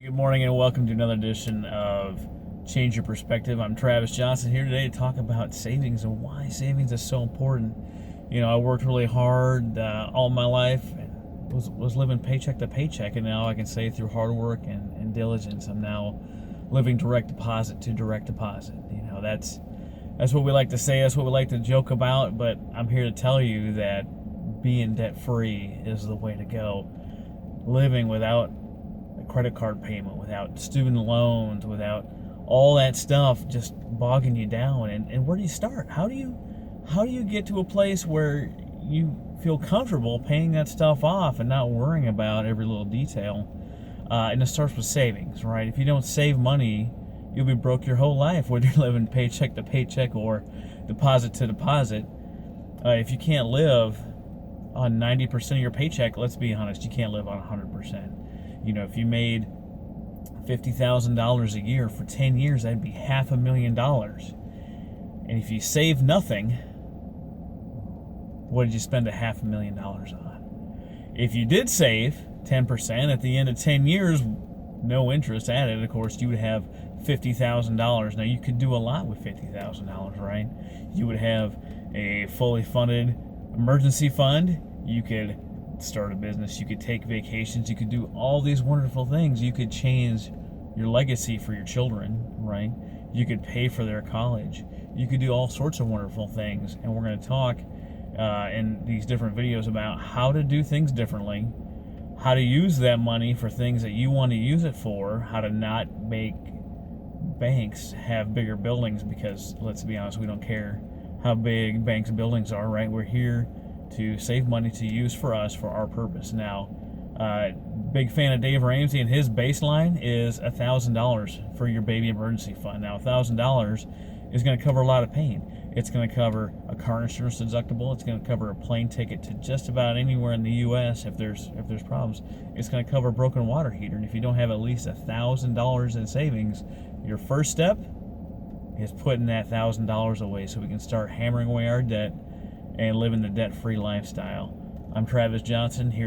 Good morning and welcome to another edition of Change Your Perspective. I'm Travis Johnson here today to talk about savings and why savings is so important. You know, I worked really hard all my life and was living paycheck to paycheck, and now I can say through hard work and diligence, I'm now living direct deposit to direct deposit. You know, that's what we like to say, that's what we like to joke about, but I'm here to tell you that being debt free is the way to go. Living without credit card payment, without student loans, without all that stuff just bogging you down. And where do you start? How do you get to a place where you feel comfortable paying that stuff off and not worrying about every little detail? And it starts with savings, right? If you don't save money, you'll be broke your whole life, whether you're living paycheck to paycheck or deposit to deposit. If you can't live on 90% of your paycheck, let's be honest, you can't live on 100%. You know, if you made $50,000 a year for 10 years, that'd be $500,000. And if you save nothing, what did you spend $500,000 on? If you did save 10% at the end of 10 years, no interest added, of course, you would have $50,000. Now, you could do a lot with $50,000, right? You would have a fully funded emergency fund. You could start a business, you could take vacations, you could do all these wonderful things. You could change your legacy for your children, right? You could pay for their college. You could do all sorts of wonderful things. And we're going to talk in these different videos about how to do things differently, how to use that money for things that you want to use it for, how to not make banks have bigger buildings, because let's be honest, we don't care how big banks' buildings are, right? We're here to save money to use for us, for our purpose. Now, big fan of Dave Ramsey, and his baseline is $1,000 for your baby emergency fund. Now, $1,000 is going to cover a lot of pain. It's going to cover a car insurance deductible. It's going to cover a plane ticket to just about anywhere in the U.S. if there's problems. It's going to cover a broken water heater. And if you don't have at least $1,000 in savings, your first step is putting that $1,000 away so we can start hammering away our debt and living the debt-free lifestyle. I'm Travis Johnson here.